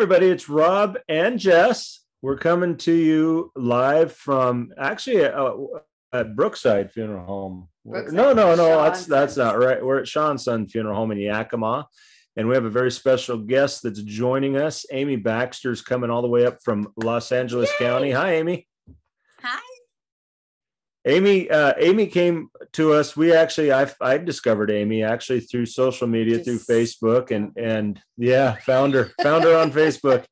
everybody. It's Rob and Jess. We're coming to you live from actually at Brookside Funeral Home. Brookside. No. Sean's That's son. not right. We're at Sean's Son Funeral Home in Yakima, and we have a very special guest that's joining us. Amy Baxter's coming all the way up from Los Angeles County. Hi, Amy. Hi. Amy came to us. I discovered Amy actually through social media, through Facebook, and found her on Facebook,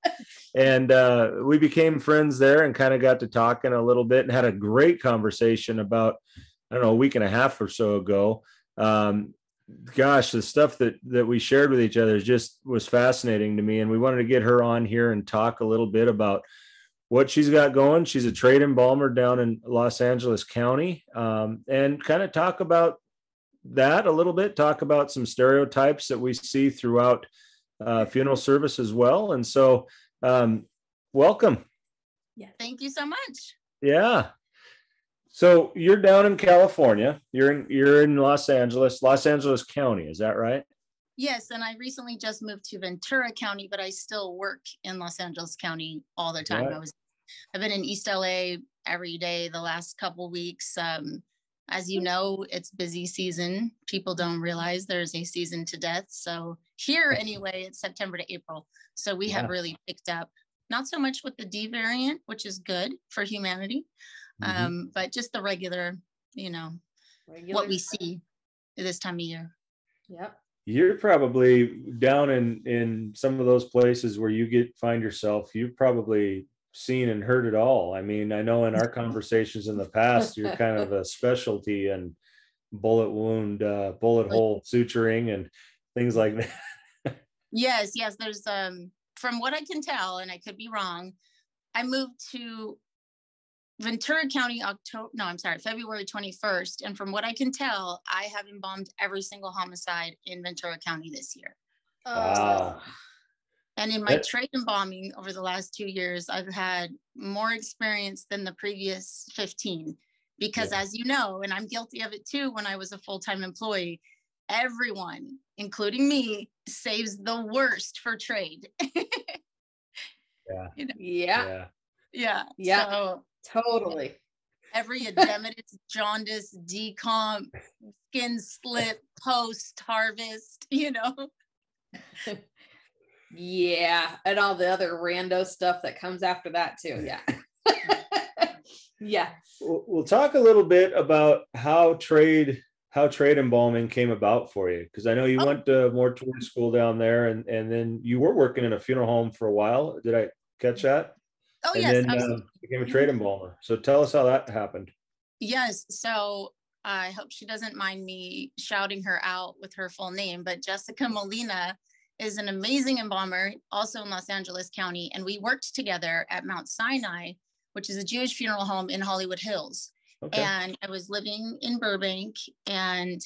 and we became friends there and kind of got to talking a little bit and had a great conversation about, I don't know, a week and a half or so ago. Gosh, the stuff that we shared with each other just was fascinating to me, and we wanted to get her on here and talk a little bit about what she's got going. She's a trade embalmer down in Los Angeles County, and kind of talk about that a little bit, talk about some stereotypes that we see throughout funeral service as well. And so welcome. Yeah, thank you so much. Yeah. So you're down in California. You're in Los Angeles County. Is that right? Yes, and I recently just moved to Ventura County, but I still work in Los Angeles County all the time. Right. I've been in East LA every day the last couple weeks. As you know, it's busy season. People don't realize there's a season to death. So here anyway, it's September to April. So we have really picked up, not so much with the D variant, which is good for humanity, but just the regular, what we see this time of year. Yep. You're probably down in some of those places where you find yourself. You've probably seen and heard it all. I mean, I know in our conversations in the past, you're kind of a specialty in bullet hole suturing and things like that. Yes. There's from what I can tell, and I could be wrong, I moved to Ventura County February 21st. And from what I can tell, I have embalmed every single homicide in Ventura County this year. Wow. And in my trade embalming over the last 2 years, I've had more experience than the previous 15. Because as you know, and I'm guilty of it too, when I was a full-time employee, everyone, including me, saves the worst for trade. Yeah. So, totally. Every edematous, jaundice, decomp, skin slip, post-harvest, Yeah, and all the other rando stuff that comes after that too. Yeah. Yeah. We'll talk a little bit about how trade embalming came about for you, because I know you went more towards school down there, and then you were working in a funeral home for a while. Did I catch that? Oh, and yes. then became a trade embalmer. So tell us how that happened. Yes. So I hope she doesn't mind me shouting her out with her full name, but Jessica Molina is an amazing embalmer, also in Los Angeles County. And we worked together at Mount Sinai, which is a Jewish funeral home in Hollywood Hills. Okay. And I was living in Burbank, and,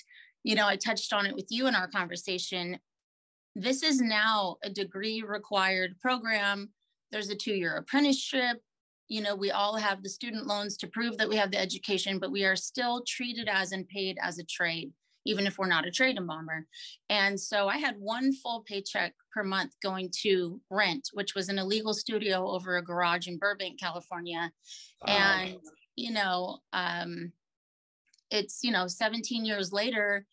I touched on it with you in our conversation. This is now a degree required program. There's a 2-year apprenticeship. We all have the student loans to prove that we have the education, but we are still treated as and paid as a trade, even if we're not a trade embalmer. And so I had one full paycheck per month going to rent, which was an illegal studio over a garage in Burbank, California. Wow. And, it's, 17 years later,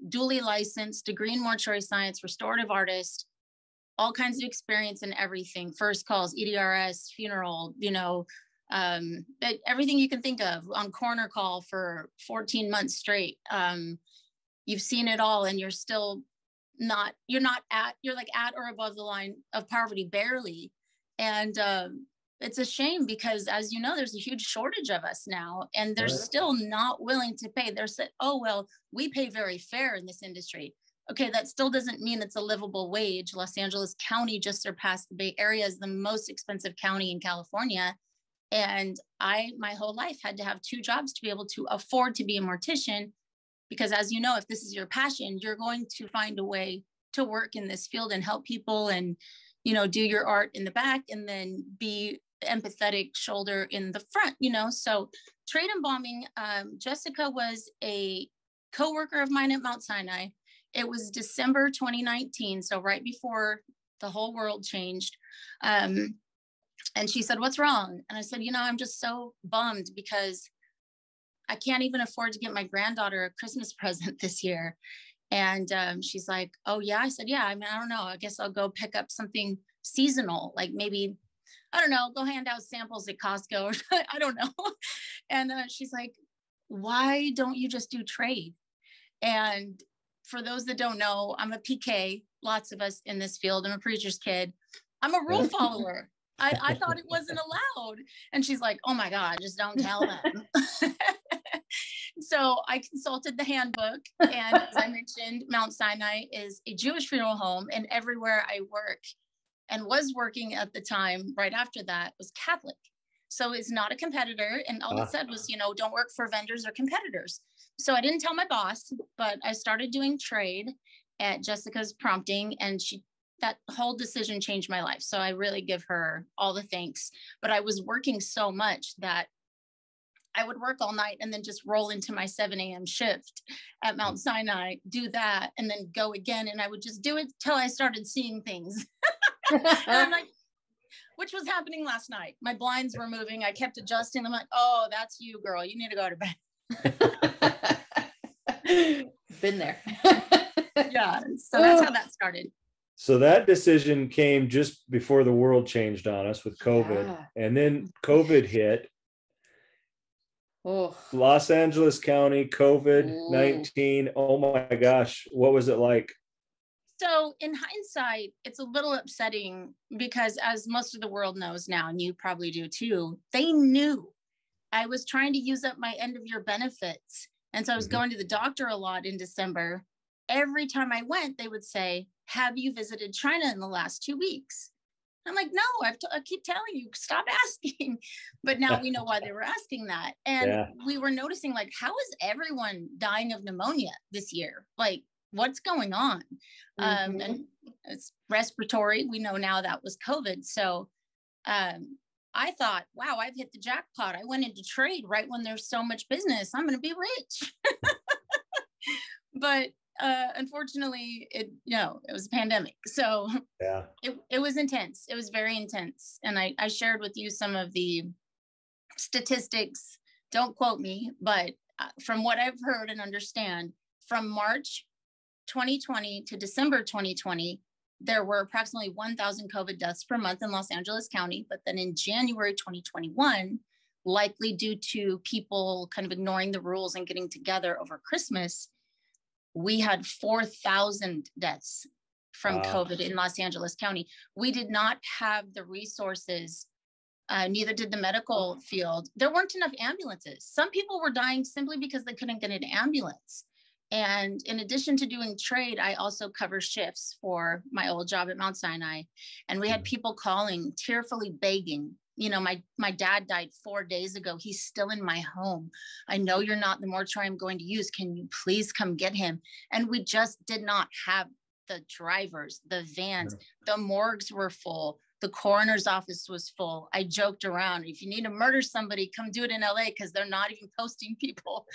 duly licensed, degree in mortuary science, restorative artist, all kinds of experience in everything, first calls, EDRS, funeral, everything you can think of, on corner call for 14 months straight. You've seen it all, and you're still you're at or above the line of poverty, barely. And it's a shame because, as you know, there's a huge shortage of us now, and they're still not willing to pay. They're said, oh, well, we pay very fair in this industry. Okay, that still doesn't mean it's a livable wage. Los Angeles County just surpassed the Bay Area as the most expensive county in California. And my whole life had to have 2 jobs to be able to afford to be a mortician, because as you know, if this is your passion, you're going to find a way to work in this field and help people and, do your art in the back and then be empathetic shoulder in the front, So trade embalming, Jessica was a coworker of mine at Mount Sinai. It was December 2019, so right before The whole world changed. And she said, "What's wrong?" And I said, "I'm just so bummed because I can't even afford to get my granddaughter a Christmas present this year." And she's like, "Oh yeah." I said, "Yeah, I mean, I don't know. I guess I'll go pick up something seasonal, like maybe, I don't know, go hand out samples at Costco or I don't know." And she's like, "Why don't you just do trade?" And for those that don't know, I'm a PK. Lots of us in this field. I'm a preacher's kid. I'm a rule follower. I thought it wasn't allowed. And she's like, "Oh my God, just don't tell them." So I consulted the handbook. And as I mentioned, Mount Sinai is a Jewish funeral home. And everywhere I work and was working at the time, right after that, was Catholic. So it's not a competitor. And all it said was, don't work for vendors or competitors. So I didn't tell my boss, but I started doing trade at Jessica's prompting, and that whole decision changed my life. So I really give her all the thanks. But I was working so much that I would work all night and then just roll into my 7 a.m. shift at Mount Sinai, do that, and then go again. And I would just do it till I started seeing things. And I'm like, which was happening last night. My blinds were moving. I kept adjusting. I'm like, "Oh, that's you, girl. You need to go to bed." Been there. Yeah. So that's how that started. So that decision came just before the world changed on us with COVID. Yeah. And then COVID hit. Oh. Los Angeles County, COVID-19. Oh my gosh. What was it like? So in hindsight, it's a little upsetting because, as most of the world knows now, and you probably do too, they knew I was trying to use up my end of year benefits. And so I was going to the doctor a lot in December. Every time I went, they would say, "Have you visited China in the last 2 weeks?" I'm like, "No, I keep telling you, stop asking." But now we know why they were asking that. And we were noticing, like, how is everyone dying of pneumonia this year? Like, what's going on? And it's respiratory. We know now that was COVID. So I thought, wow, I've hit the jackpot. I went into trade right when there's so much business. I'm going to be rich. But unfortunately, it was a pandemic. So it was intense. It was very intense. And I shared with you some of the statistics. Don't quote me, but from what I've heard and understand, from March 2020 to December 2020, there were approximately 1,000 COVID deaths per month in Los Angeles County. But then in January 2021, likely due to people kind of ignoring the rules and getting together over Christmas, we had 4,000 deaths from COVID in Los Angeles County. We did not have the resources, neither did the medical field. There weren't enough ambulances. Some people were dying simply because they couldn't get an ambulance. And in addition to doing trade, I also cover shifts for my old job at Mount Sinai. And we had people calling, tearfully begging. My dad died 4 days ago. He's still in my home. I know you're not the mortuary I'm going to use. Can you please come get him? And we just did not have the drivers, the vans. The morgues were full. The coroner's office was full. I joked around, if you need to murder somebody, come do it in LA, because they're not even posting people.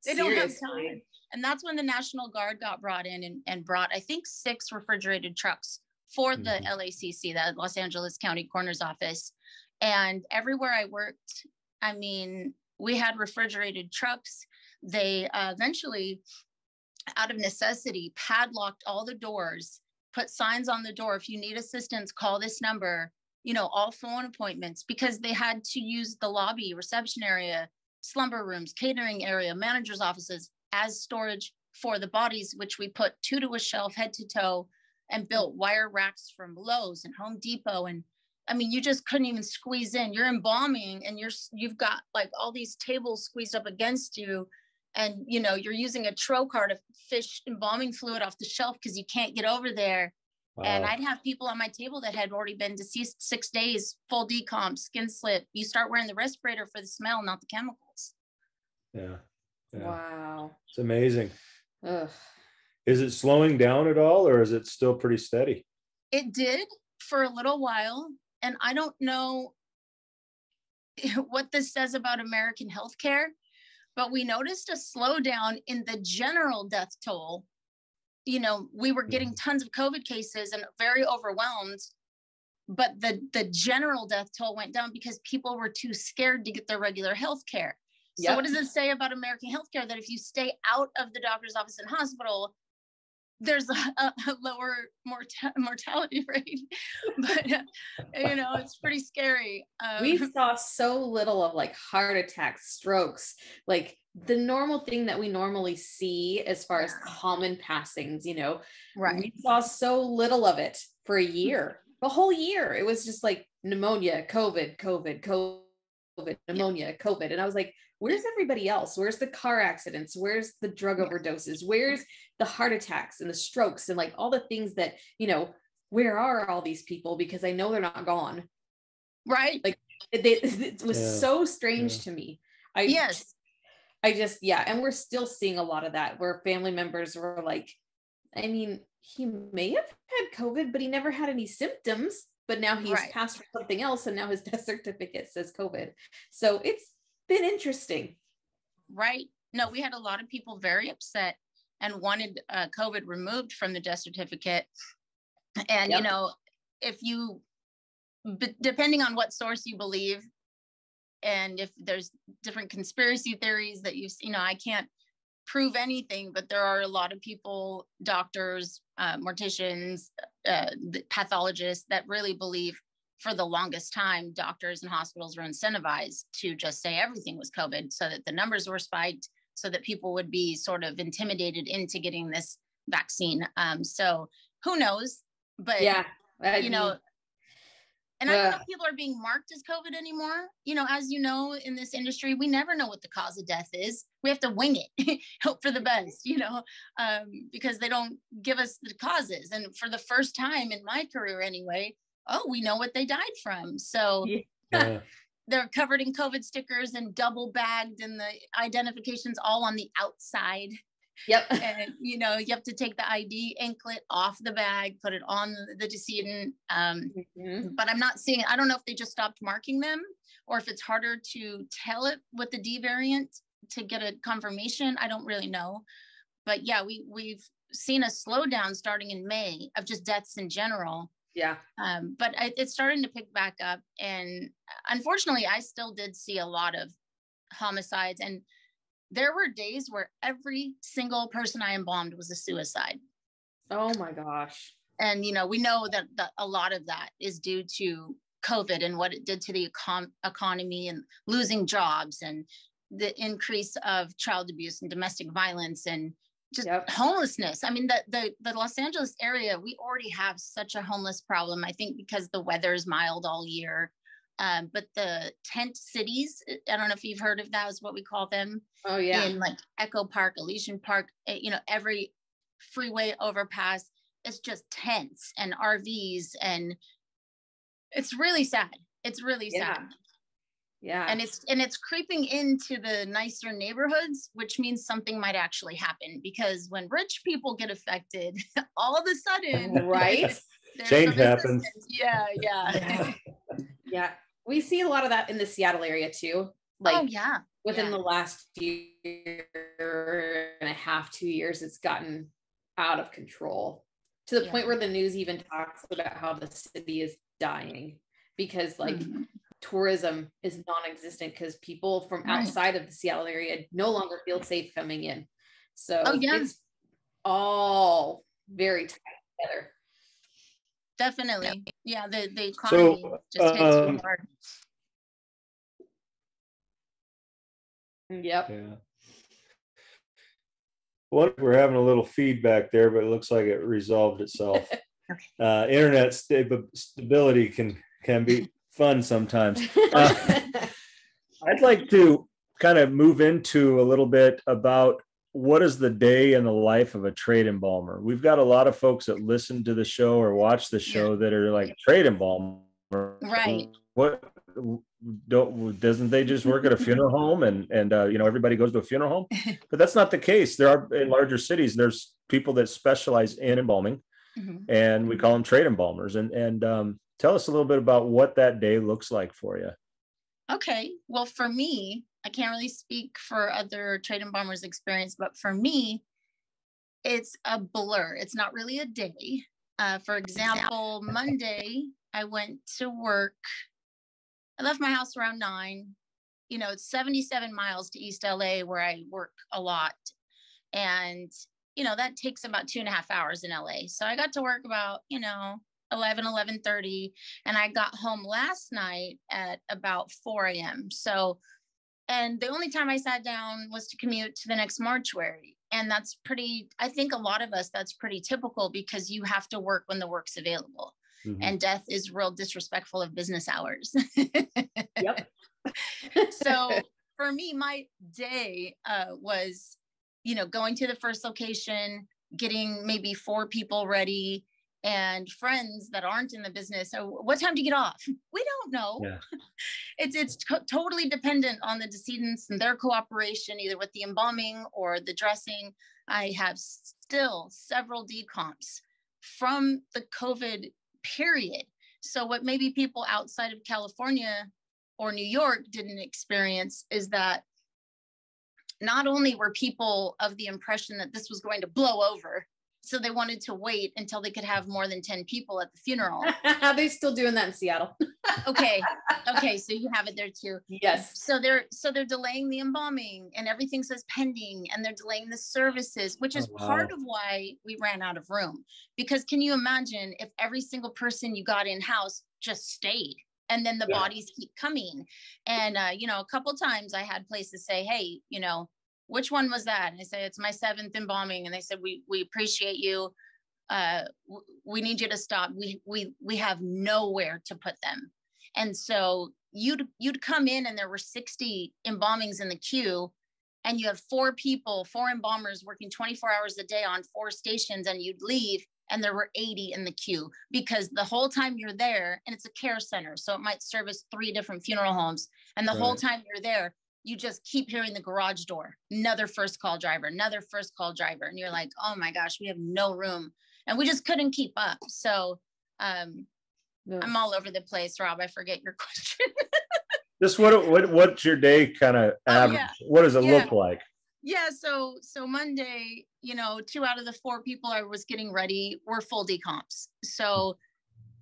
They don't have time. And that's when the National Guard got brought in and brought, I think, 6 refrigerated trucks for the LACC, the Los Angeles County Coroner's Office. And everywhere I worked, I mean, we had refrigerated trucks. They eventually, out of necessity, padlocked all the doors, put signs on the door. If you need assistance, call this number, all phone appointments, because they had to use the lobby, reception area, slumber rooms, catering area, managers' offices as storage for the bodies, which we put 2 to a shelf, head to toe, and built wire racks from Lowe's and Home Depot. And I mean, you just couldn't even squeeze in. You're embalming and you've got like all these tables squeezed up against you. And, you're using a trocar to fish embalming fluid off the shelf because you can't get over there. Wow. And I'd have people on my table that had already been deceased 6 days, full decomp, skin slip. You start wearing the respirator for the smell, not the chemicals. Yeah. Wow. It's amazing. Ugh. Is it slowing down at all, or is it still pretty steady? It did for a little while. And I don't know what this says about American healthcare, but we noticed a slowdown in the general death toll you know, we were getting tons of COVID cases and very overwhelmed, but the general death toll went down because people were too scared to get their regular health care. So Yep. what does it say about American healthcare? That if you stay out of the doctor's office and hospital, there's a lower mortality rate. But, you know, it's pretty scary. We saw so little of like heart attacks, strokes, like the normal thing that we normally see as far as common passings, you know, Right. We saw so little of it for a year, the whole year. It was just like pneumonia, COVID, pneumonia, COVID. And I was like, where's everybody else? Where's the car accidents? Where's the drug overdoses? Where's the heart attacks and the strokes and like all the things that, you know, where are all these people? Because I know they're not gone. Right. Like it was so strange to me. I just, and we're still seeing a lot of that where family members were like, I mean, he may have had COVID, but he never had any symptoms, but now he's passed for something else. And now his death certificate says COVID. So it's been interesting. Right. No, we had a lot of people very upset and wanted COVID removed from the death certificate. And, you know, if you, depending on what source you believe, and if there's different conspiracy theories that you know, I can't prove anything, but there are a lot of people, doctors, morticians, pathologists that really believe for the longest time, doctors and hospitals were incentivized to just say everything was COVID so that the numbers were spiked, so that people would be sort of intimidated into getting this vaccine. So who knows? But, you know, and I don't know if people are being marked as COVID anymore. You know, as you know, in this industry, we never know what the cause of death is. We have to wing it, hope for the best, you know, because they don't give us the causes. And for the first time in my career anyway, we know what they died from. So they're covered in COVID stickers and double bagged, and the identifications all on the outside. Yep. And, you know, you have to take the ID anklet off the bag, put it on the decedent. But I'm not seeing, I don't know if they just stopped marking them or if it's harder to tell it with the D variant to get a confirmation. I don't really know. But yeah, we've seen a slowdown starting in May of just deaths in general. Yeah. But it's starting to pick back up. And unfortunately, I still did see a lot of homicides. And there were days where every single person I embalmed was a suicide. Oh my gosh. And, you know, we know that a lot of that is due to COVID and what it did to the economy and losing jobs and the increase of child abuse and domestic violence and just homelessness. I mean, the Los Angeles area, we already have such a homeless problem, I think, because the weather is mild all year. But the tent cities, I don't know if you've heard of that, is what we call them. Oh yeah. In like Echo Park, Elysian Park, you know, every freeway overpass, it's just tents and RVs, and it's really sad. It's really sad. Yeah. And it's creeping into the nicer neighborhoods, which means something might actually happen, because when rich people get affected, all of a sudden, right? Change happens. Yeah. We see a lot of that in the Seattle area too. Like within the last year and a half, 2 years, it's gotten out of control to the point where the news even talks about how the city is dying because like tourism is non-existent because people from outside of the Seattle area no longer feel safe coming in. So it's all very tied together. Definitely. Yeah, the economy just hits you hard. Yep. Yeah. Well, we're having a little feedback there, but it looks like it resolved itself. Internet stability can be fun sometimes. I'd like to kind of move into a little bit about what is the day in the life of a trade embalmer. We've got a lot of folks that listen to the show or watch the show that are like, trade embalmer, right? What doesn't they just work at a funeral home and you know, everybody goes to a funeral home? But that's not the case. There are, in larger cities, there's people that specialize in embalming, and we call them trade embalmers. And tell us a little bit about what that day looks like for you. Okay. Well, for me, I can't really speak for other trade embalmers' experience, but for me, it's a blur. It's not really a day. For example, Monday, I went to work. I left my house around 9. You know, it's 77 miles to East LA where I work a lot. And, you know, that takes about 2.5 hours in LA. So I got to work about, 11:30, and I got home last night at about 4 a.m. So, and the only time I sat down was to commute to the next mortuary. And that's pretty, I think a lot of us, that's pretty typical because you have to work when the work's available. Mm-hmm. And death is real disrespectful of business hours. Yep. So for me, my day was, going to the first location, getting maybe 4 people ready, and friends that aren't in the business. So what time do you get off? We don't know. Yeah. It's totally dependent on the decedents and their cooperation, either with the embalming or the dressing. I have still several decomps from the COVID period. So what maybe people outside of California or New York didn't experience is that not only were people of the impression that this was going to blow over, so they wanted to wait until they could have more than 10 people at the funeral. Are they still doing that in Seattle? Okay. So you have it there too. Yes. So they're delaying the embalming, and everything says pending, and they're delaying the services, which is part of why we ran out of room. Because can you imagine if every single person you got in-house just stayed, and then the bodies keep coming? And, a couple of times I had places say, hey, which one was that? And I say, it's my 7th embalming. And they said, we appreciate you. We need you to stop. We have nowhere to put them. And so you'd come in and there were 60 embalmings in the queue, and you have 4 embalmers working 24 hours a day on 4 stations, and you'd leave and there were 80 in the queue, because the whole time you're there, and it's a care center, so it might service 3 different funeral homes. And the whole time you're there, you just keep hearing the garage door, another first call driver. And you're like, oh my gosh, we have no room. And we just couldn't keep up. So I'm all over the place, Rob. I forget your question. Just what's your day kind of average? What does it look like? Yeah. So Monday, 2 out of the 4 people I was getting ready were full decomps. So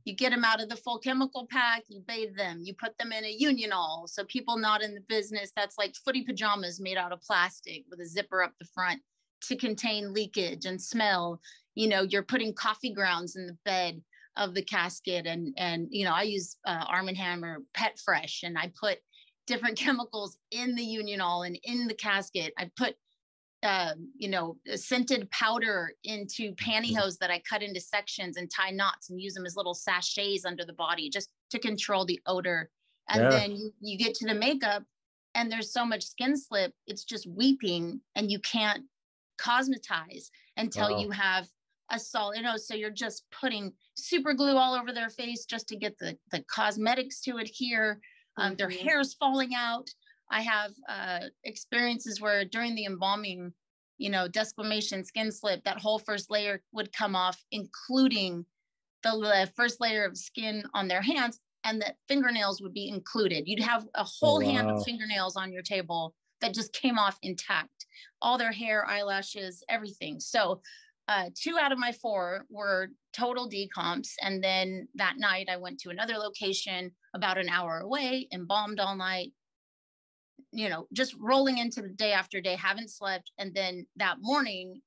you get them out of the full chemical pack, you bathe them, you put them in a Unionol. So people not in the business, that's like footy pajamas made out of plastic with a zipper up the front to contain leakage and smell. You're putting coffee grounds in the bed of the casket. And I use Arm & Hammer Pet Fresh, and I put different chemicals in the Unionol and in the casket. I put scented powder into pantyhose that I cut into sections and tie knots and use them as little sachets under the body just to control the odor. And then you get to the makeup, and there's so much skin slip, it's just weeping, and you can't cosmetize until you have a solid, so you're just putting super glue all over their face just to get the cosmetics to adhere. Their hair's falling out. I have experiences where during the embalming, desquamation, skin slip, that whole first layer would come off, including the first layer of skin on their hands, and that fingernails would be included. You'd have a whole hand of fingernails on your table that just came off intact, all their hair, eyelashes, everything. So 2 out of my 4 were total decomps. And then that night I went to another location about an hour away, embalmed all night, just rolling into the day after day, haven't slept. And then that morning,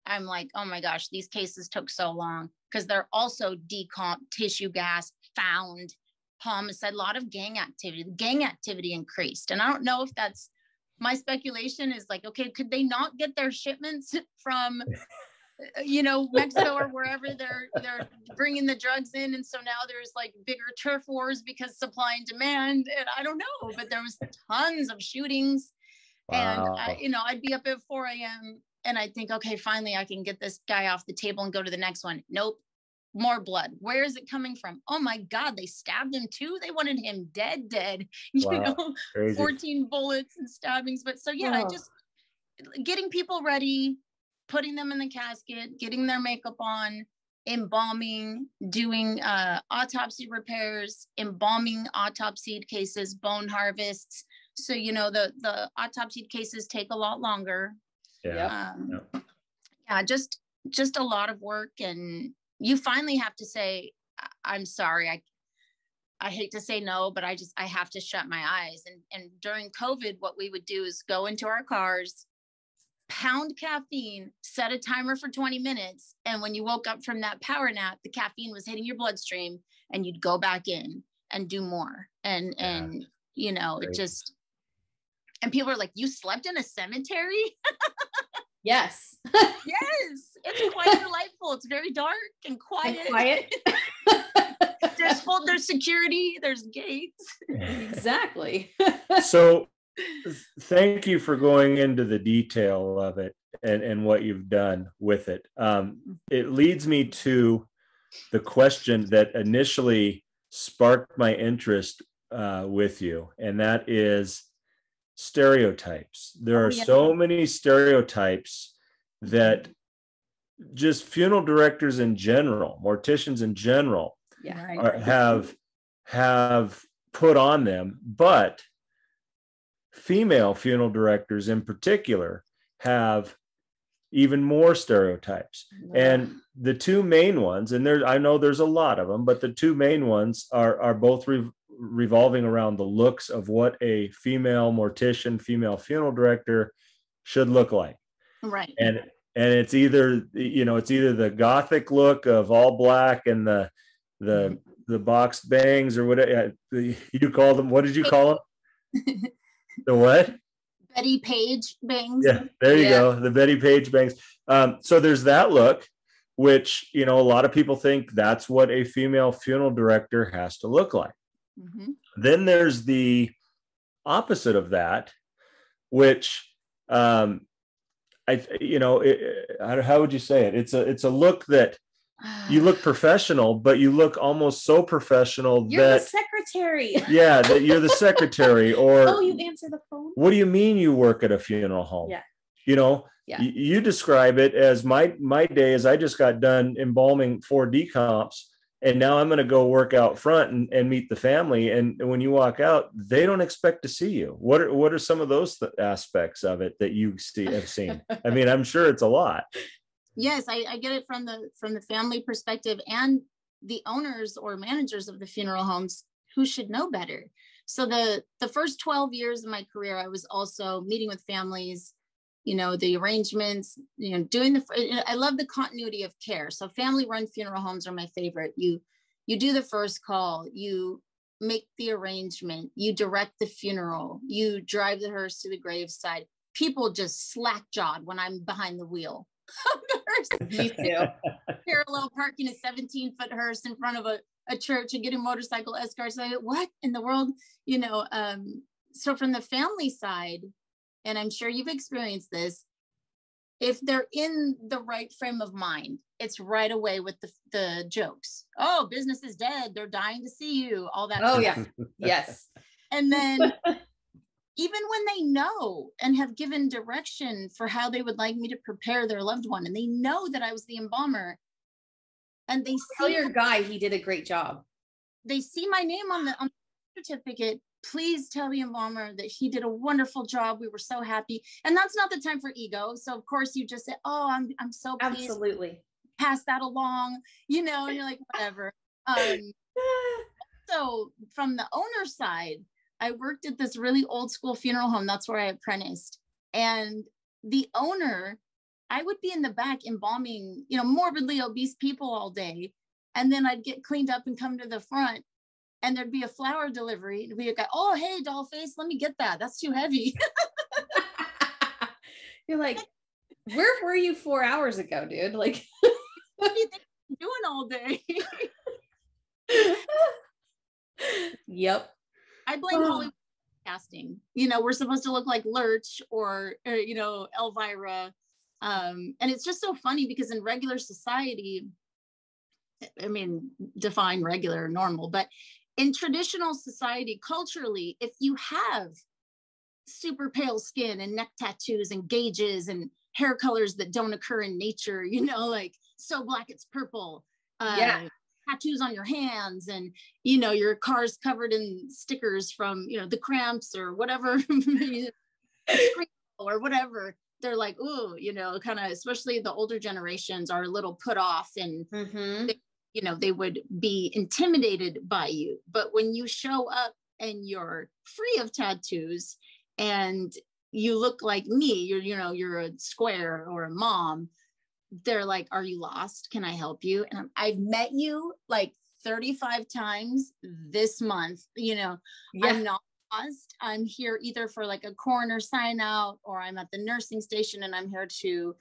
I'm like, oh my gosh, these cases took so long, because they're also decomp, tissue gas, found, homicide, a lot of gang activity. The gang activity increased. And I don't know if that's, my speculation is like, okay, could they not get their shipments from Mexico or wherever they're bringing the drugs in, and so now there's like bigger turf wars because supply and demand, and I don't know, but there was tons of shootings. And I'd be up at 4 a.m. and I'd think, okay, finally I can get this guy off the table and go to the next one. Nope, more blood. Where is it coming from? Oh my God, they stabbed him too. They wanted him dead. Crazy. 14 bullets and stabbings. But so I just getting people ready, putting them in the casket, getting their makeup on, embalming, doing autopsy repairs, embalming autopsied cases, bone harvests. So, the autopsied cases take a lot longer. Just just a lot of work, and you finally have to say, I'm sorry. I hate to say no, but I have to shut my eyes. And during COVID, what we would do is go into our cars, pound caffeine, set a timer for 20 minutes. And when you woke up from that power nap, the caffeine was hitting your bloodstream, and you'd go back in and do more. And you know, it just, and people are like, you slept in a cemetery? Yes. Yes. It's quite delightful. It's very dark and quiet. There's security, there's gates. Exactly. So thank you for going into the detail of it and what you've done with it. It leads me to the question that initially sparked my interest with you, and that is stereotypes. There are so many stereotypes that just funeral directors in general, morticians in general, have put on them, but female funeral directors in particular have even more stereotypes. And the two main ones, and I know there's a lot of them, but the two main ones are both revolving around the looks of what a female mortician, female funeral director should look like. Right. And it's either the gothic look of all black and the boxed bangs, or whatever you call them. What did you call them? The what? Betty Page bangs. Yeah, there you go. The Betty Page bangs. So there's that look, which, a lot of people think that's what a female funeral director has to look like. Mm-hmm. Then there's the opposite of that, which, how would you say it? It's a look that you look professional, but you look almost so professional you're the secretary. Yeah, that you're the secretary. Or you answer the phone. What do you mean you work at a funeral home? Yeah. You describe it as my day is I just got done embalming 4 decomps, and now I'm going to go work out front and meet the family. And when you walk out, they don't expect to see you. What are some of those aspects of it that you have seen? I mean, I'm sure it's a lot. Yes, I get it from the family perspective, and the owners or managers of the funeral homes who should know better. So the first 12 years of my career, I was also meeting with families, the arrangements, I love the continuity of care. So family-run funeral homes are my favorite. You do the first call, you make the arrangement, you direct the funeral, you drive the hearse to the graveside. People just slack-jawed when I'm behind the wheel. Me too. Parallel parking a 17-foot hearse in front of a church and getting motorcycle escorts. Like, what in the world? So from the family side, and I'm sure you've experienced this, if they're in the right frame of mind, it's right away with the jokes. Oh, business is dead. They're dying to see you. All that. Oh, yeah. Yes. And then even when they know and have given direction for how they would like me to prepare their loved one, and they know that I was the embalmer, and they tell your guy he did a great job. They see my name on the certificate. Please tell the embalmer that he did a wonderful job. We were so happy. And that's not the time for ego. So of course you just say, oh, I'm so pleased. Absolutely. Pass that along, and you're like, whatever. So from the owner side, I worked at this really old school funeral home. That's where I apprenticed. And the owner, I would be in the back embalming, morbidly obese people all day. And then I'd get cleaned up and come to the front, and there'd be a flower delivery. It'd be a guy, oh, hey, doll face, let me get that. That's too heavy. You're like, where were you 4 hours ago, dude? Like, what do you think I'm doing all day? Yep. I blame Hollywood casting. We're supposed to look like Lurch or Elvira. And it's just so funny because in regular society, I mean, define regular or normal, but in traditional society, culturally, if you have super pale skin and neck tattoos and gauges and hair colors that don't occur in nature, like so black it's purple, tattoos on your hands, and your car's covered in stickers from the cramps or whatever or whatever, they're like, ooh, kind of, especially the older generations are a little put off, and they would be intimidated by you. But when you show up and you're free of tattoos and you look like me, you're a square or a mom, they're like, are you lost? Can I help you? And I've met you like 35 times this month. I'm not lost. I'm here either for like a coroner sign out, or I'm at the nursing station and I'm here to,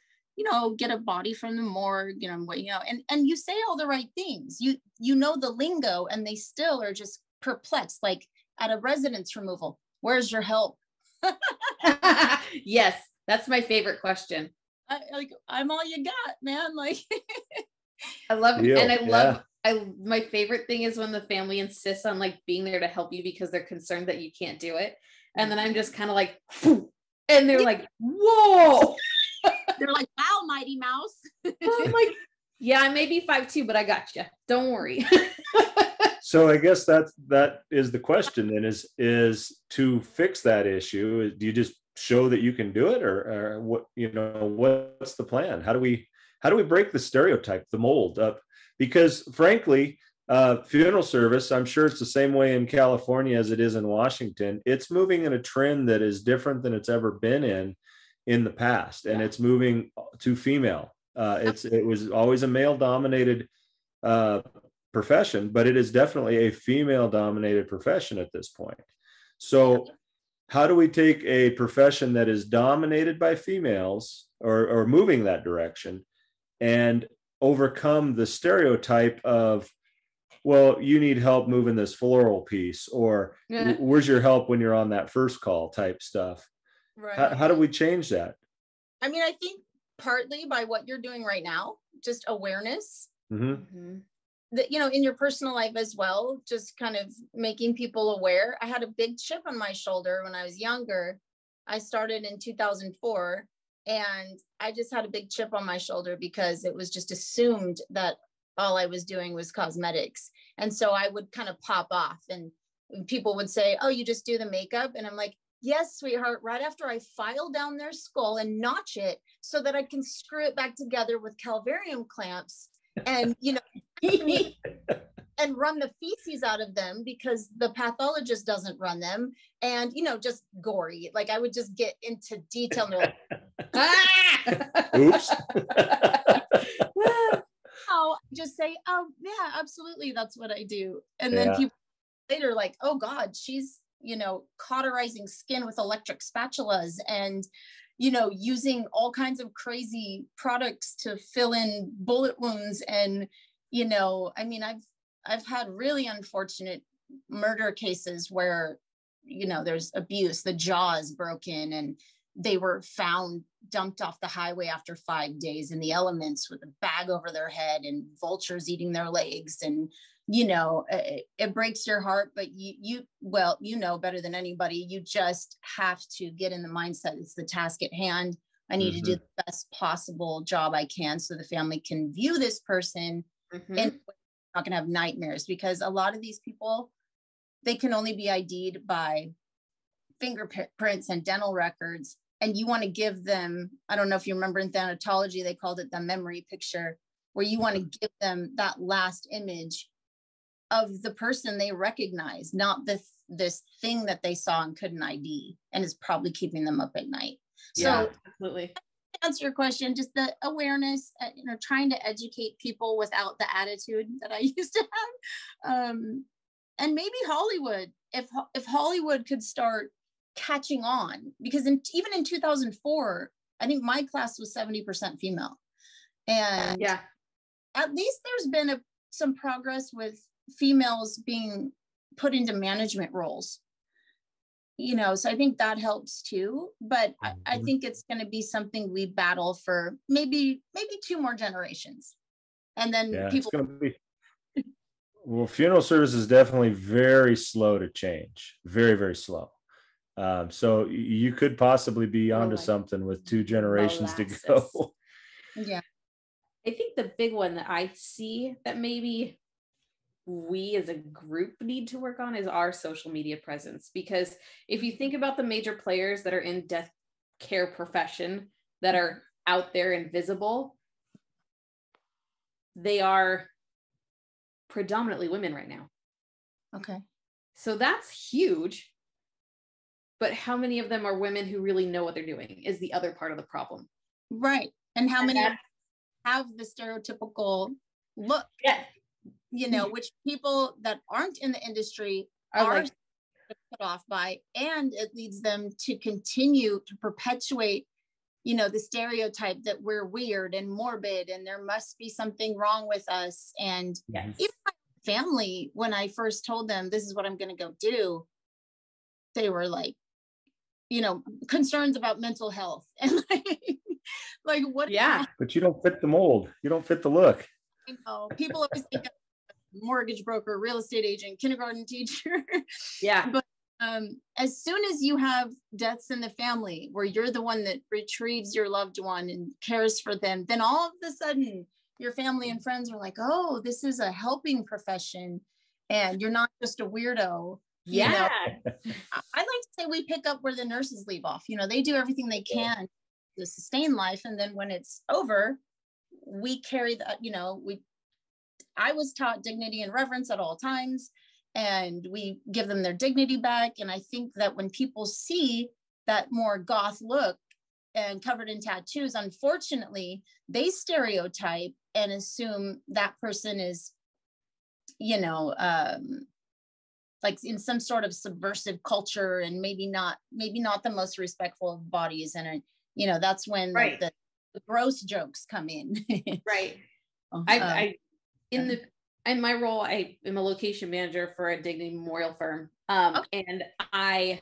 get a body from the morgue, and you say all the right things. You know the lingo, and they still are just perplexed. Like at a residence removal, where's your help? Yes, that's my favorite question. I'm all you got, man. Like I love, and I love, my favorite thing is when the family insists on like being there to help you because they're concerned that you can't do it. And then I'm just kind of like, and they're like, whoa. They're like, wow, Mighty Mouse. I'm like, yeah, I may be 5'2", but I got you. Don't worry. So I guess that is the question then, is to fix that issue. Do you just show that you can do it, or what, what's the plan? How do we break the stereotype, the mold up? Because frankly, funeral service, I'm sure it's the same way in California as it is in Washington. It's moving in a trend that is different than it's ever been in the past, and it's moving to female. It was always a male dominated profession, but it is definitely a female dominated profession at this point. So how do we take a profession that is dominated by females, or moving that direction, and overcome the stereotype of, well, you need help moving this floral piece, or where's your help when you're on that first call type stuff? Right. How do we change that? I mean, I think partly by what you're doing right now, just awareness. That, in your personal life as well, just kind of making people aware. I had a big chip on my shoulder when I was younger. I started in 2004, and I just had a big chip on my shoulder because it was just assumed that all I was doing was cosmetics. And so I would kind of pop off, and people would say, oh, you just do the makeup? And I'm like, yes, sweetheart, right after I file down their skull and notch it so that I can screw it back together with calvarium clamps and, and run the feces out of them because the pathologist doesn't run them, and, just gory. Like I would just get into detail. Oops. Oh, just say, oh yeah, absolutely. That's what I do. And then people later like, oh God, she's, cauterizing skin with electric spatulas and, using all kinds of crazy products to fill in bullet wounds. And, I mean, I've had really unfortunate murder cases where, there's abuse, the jaw is broken, and they were found dumped off the highway after 5 days in the elements with a bag over their head and vultures eating their legs. And, it breaks your heart, but you better than anybody, you just have to get in the mindset. It's the task at hand. I need to do the best possible job I can so the family can view this person and not going to have nightmares, because a lot of these people, they can only be ID'd by fingerprints and dental records. And you want to give them, I don't know if you remember in thanatology, they called it the memory picture, where you want to give them that last image of the person they recognize, not this thing that they saw and couldn't ID and is probably keeping them up at night. So absolutely. To answer your question, just the awareness, trying to educate people without the attitude that I used to have. And maybe Hollywood, if Hollywood could start catching on, because even in 2004, I think my class was 70% female. And at least there's been some progress with females being put into management roles, so I think that helps too. But I think it's going to be something we battle for maybe 2 more generations. And then people. It's going to be. Well, funeral service is definitely very slow to change. Very, very slow. So you could possibly be onto something with 2 generations to go. Yeah. I think the big one that I see that maybe we as a group need to work on is our social media presence. Because if you think about the major players that are in death care profession, that are out there and visible, they are predominantly women right now. Okay. So that's huge. But how many of them are women who really know what they're doing is the other part of the problem. Right. And how many have the stereotypical look? Yeah. You know, which people that aren't in the industry are like, put off by, and it leads them to continue to perpetuate, you know, the stereotype that we're weird and morbid and there must be something wrong with us. And yes. Even my family, when I first told them this is what I'm going to go do, they were like, you know, concerns about mental health and like what? Yeah. But you don't fit the mold. You don't fit the look. I know. People always think of mortgage broker, real estate agent, kindergarten teacher. Yeah. But as soon as you have deaths in the family where you're the one that retrieves your loved one and cares for them, then all of a sudden your family and friends are like, oh, this is a helping profession and you're not just a weirdo. Yeah. You know? I like to say we pick up where the nurses leave off. You know, they do everything they can to sustain life. And then when it's over, we carry that, you know, I was taught dignity and reverence at all times, and we give them their dignity back. And I think that when people see that more goth look and covered in tattoos, unfortunately, they stereotype and assume that person is, you know, like in some sort of subversive culture and maybe not the most respectful of bodies. And, you know, that's when right. the gross jokes come in. Right. In my role, I am a location manager for a dignity memorial firm. And I'm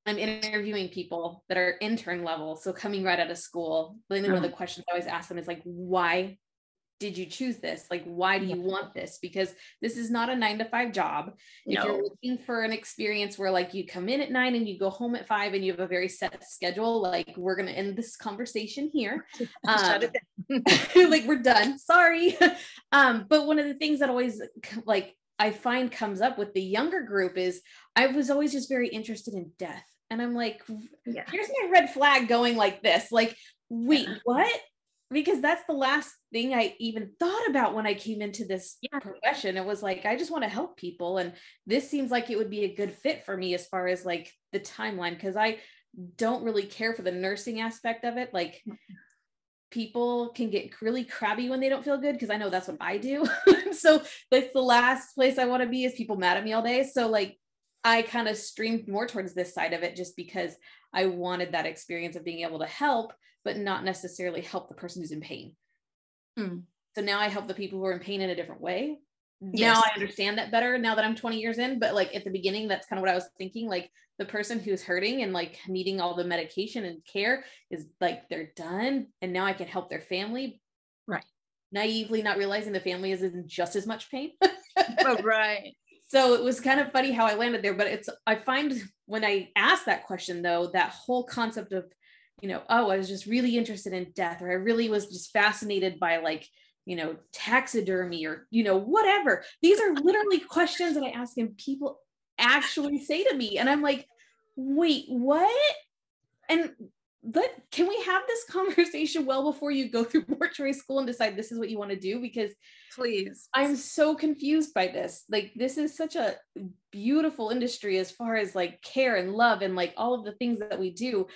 interviewing people that are intern level. So coming right out of school, one of the questions I always ask them is like, why did you choose this? Like, why do you want this? Because this is not a 9-to-5 job. No. If you're looking for an experience where like you come in at 9 and you go home at 5 and you have a very set schedule, like we're going to end this conversation here. Shut it down. Like we're done. Sorry. But one of the things that always like I find comes up with the younger group is I was always just very interested in death. And I'm like, here's my red flag going like this. Like, wait, what? Because that's the last thing I even thought about when I came into this profession. It was like, I just want to help people. And this seems like it would be a good fit for me as far as like the timeline, because I don't really care for the nursing aspect of it. Like people can get really crabby when they don't feel good, because I know that's what I do. So that's the last place I want to be, is people mad at me all day. So like I kind of streamed more towards this side of it just because I wanted that experience of being able to help, but not necessarily help the person who's in pain. So now I help the people who are in pain in a different way. Now I understand that better now that I'm 20 years in, but like at the beginning, that's kind of what I was thinking. Like the person who's hurting and like needing all the medication and care is like, they're done. And now I can help their family. Right. Naively not realizing the family is in just as much pain. Oh, right. So it was kind of funny how I landed there, but I find when I ask that question though, that whole concept of, you know, oh, I was just really interested in death, or I really was just fascinated by like, you know, taxidermy, or, you know, whatever. These are literally questions that I ask and people actually say to me. And I'm like, wait, what? And can we have this conversation well before you go through mortuary school and decide this is what you want to do? Because please, I'm so confused by this. Like, this is such a beautiful industry as far as like care and love and like all of the things that we do.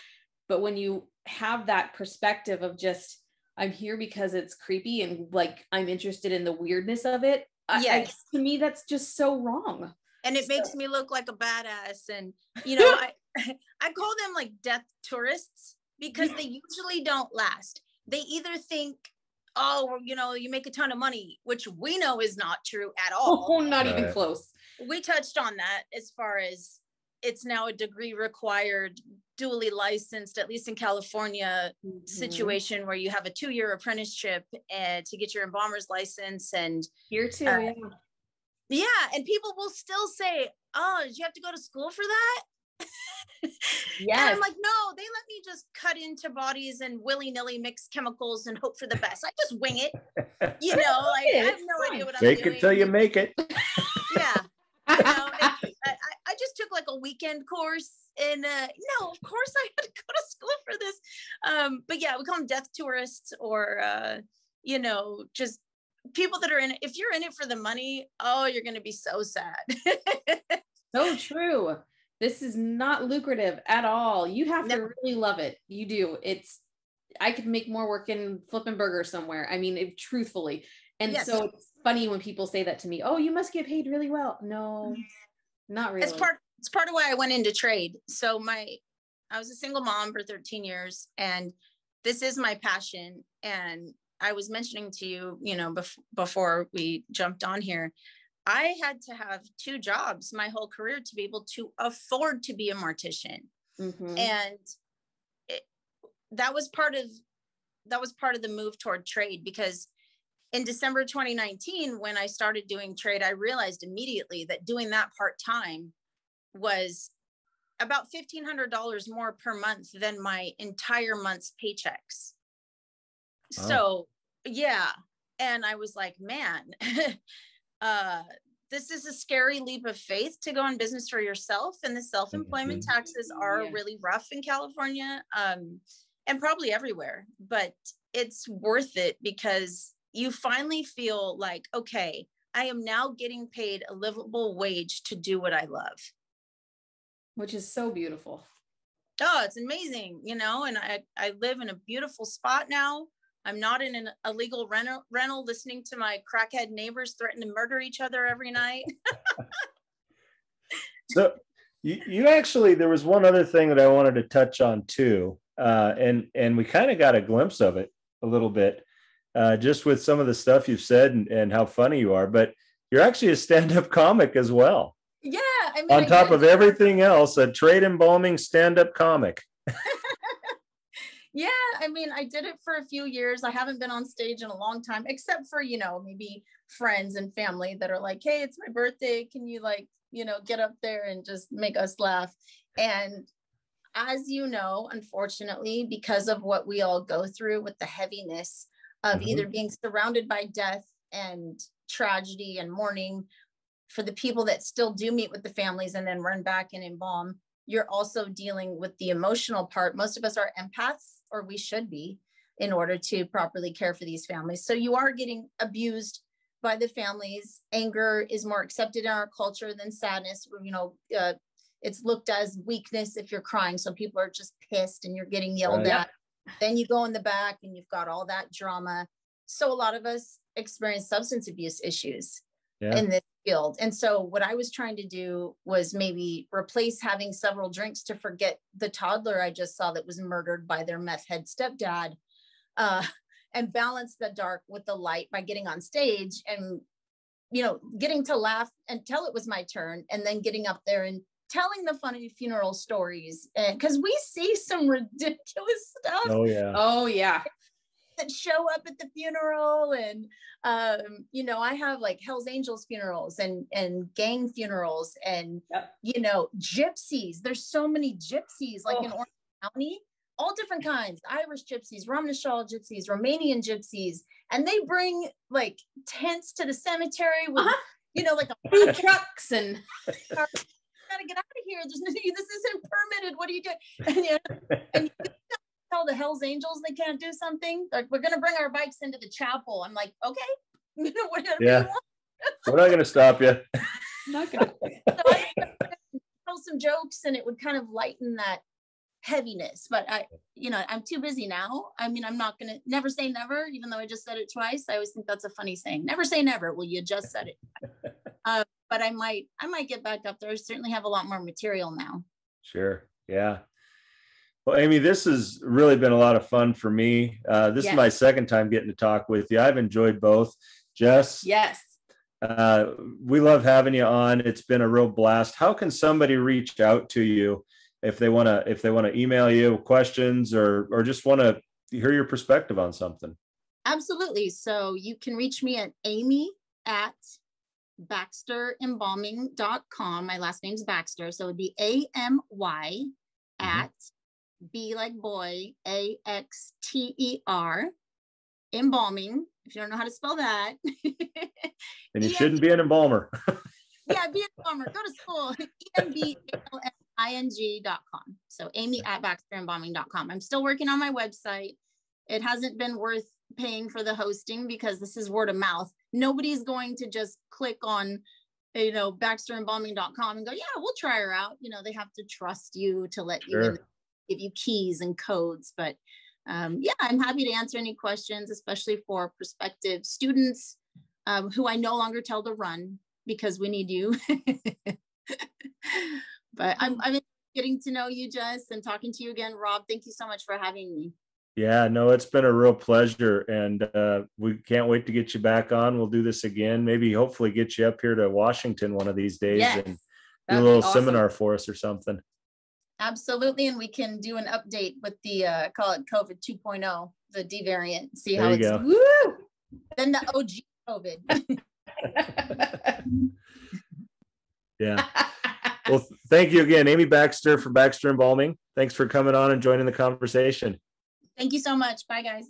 But when you have that perspective of just, I'm here because it's creepy and like, I'm interested in the weirdness of it. To me, that's just so wrong. And it makes me look like a badass. And, you know, I call them like death tourists, because they usually don't last. They either think, oh, you know, you make a ton of money, which we know is not true at all. Oh, not even close. We touched on that as far as it's now a degree required, dually licensed, at least in California, situation where you have a 2-year apprenticeship to get your embalmer's license. And here too. Yeah. And people will still say, oh, did you have to go to school for that? Yes. And I'm like, no, they let me just cut into bodies and willy-nilly mix chemicals and hope for the best. I just wing it. You know, like I have no idea what I'm doing. Fake it till you make it. Yeah. You know, I just took like a weekend course And no, of course I had to go to school for this. But yeah, we call them death tourists, or you know, just people that are in it. If you're in it for the money, oh, you're going to be so sad. So true. This is not lucrative at all. You have to really love it. You do. I could make more working flipping burgers somewhere. I mean, truthfully. And so it's funny when people say that to me. Oh, you must get paid really well. No, not really. It's part of why I went into trade. So I was a single mom for 13 years, and this is my passion. And I was mentioning to you, you know, before we jumped on here, I had to have 2 jobs my whole career to be able to afford to be a mortician. Mm-hmm. And that was part of the move toward trade, because in December 2019, when I started doing trade, I realized immediately that doing that part-time was about $1,500 more per month than my entire month's paychecks. Oh. So yeah. And I was like, man, this is a scary leap of faith to go in business for yourself. And the self-employment taxes are really rough in California, and probably everywhere, but it's worth it because you finally feel like, okay, I am now getting paid a livable wage to do what I love. Which is so beautiful. Oh, it's amazing, you know, and I live in a beautiful spot now. I'm not in an illegal rental listening to my crackhead neighbors threaten to murder each other every night. So you actually, there was one other thing that I wanted to touch on too. And we kind of got a glimpse of it a little bit, just with some of the stuff you've said and how funny you are, but you're actually a stand-up comic as well. Yeah. I mean, on top of everything else, a trade embalming stand-up comic. Yeah. I mean, I did it for a few years. I haven't been on stage in a long time, except for, you know, maybe friends and family that are like, hey, it's my birthday. Can you, like, you know, get up there and just make us laugh? And as you know, unfortunately, because of what we all go through with the heaviness of either being surrounded by death and tragedy and mourning, for the people that still do meet with the families and then run back and embalm, you're also dealing with the emotional part. Most of us are empaths, or we should be, in order to properly care for these families. So you are getting abused by the families. Anger is more accepted in our culture than sadness. You know, it's looked as weakness if you're crying. So people are just pissed and you're getting yelled at. Then you go in the back and you've got all that drama. So a lot of us experience substance abuse issues in this field. And so what I was trying to do was maybe replace having several drinks to forget the toddler I just saw that was murdered by their meth head stepdad, and balance the dark with the light by getting on stage and, you know, getting to laugh until it was my turn, and then getting up there and telling the funny funeral stories. And because we see some ridiculous stuff. Oh yeah. That show up at the funeral. And you know, I have like Hell's Angels funerals and gang funerals, and you know, gypsies. There's so many gypsies, like in Orange County, all different kinds: Irish gypsies, Romnishal gypsies, Romanian gypsies, and they bring like tents to the cemetery with you know, like food trucks and gotta get out of here. This isn't permitted. What are you doing? And, you know, and you tell the Hells Angels they can't do something. Like, we're gonna bring our bikes into the chapel. I'm like, okay, you know, whatever you want. We're not gonna stop you. Not gonna. So I tell some jokes, and it would kind of lighten that heaviness. But you know, I'm too busy now. I mean, I'm not gonna never say never, even though I just said it twice. I always think that's a funny saying. Never say never. Well, you just said it. But I might get back up there. I certainly have a lot more material now. Sure. Yeah. Well, Amy, this has really been a lot of fun for me. This is my second time getting to talk with you. I've enjoyed both. Jess. Yes. We love having you on. It's been a real blast. How can somebody reach out to you if they want to email you questions or just want to hear your perspective on something? Absolutely. So you can reach me at amy@baxterembalming.com. My last name's Baxter. So it'd be AMY at B like boy, AXTER, embalming. If you don't know how to spell that. And you shouldn't be an embalmer. Yeah, be an embalmer. Go to school. ing.com. So Amy at baxterembalming.com. I'm still working on my website. It hasn't been worth paying for the hosting because this is word of mouth. Nobody's going to just click on, baxterembalming.com and go, yeah, we'll try her out. They have to trust you to let you in, give you keys and codes. But I'm happy to answer any questions, especially for prospective students who I no longer tell to run because we need you. But I'm getting to know you, Jess, and talking to you again, Rob. Thank you so much for having me. Yeah, no, it's been a real pleasure, and we can't wait to get you back on. We'll do this again. Maybe, hopefully, get you up here to Washington one of these days and do a little seminar for us or something. Absolutely, and we can do an update with the call it COVID 2.0, the D variant. See how it's woo! Then the OG COVID. Yeah. Well, thank you again, Amy Baxter for Baxter Embalming. Thanks for coming on and joining the conversation. Thank you so much. Bye, guys.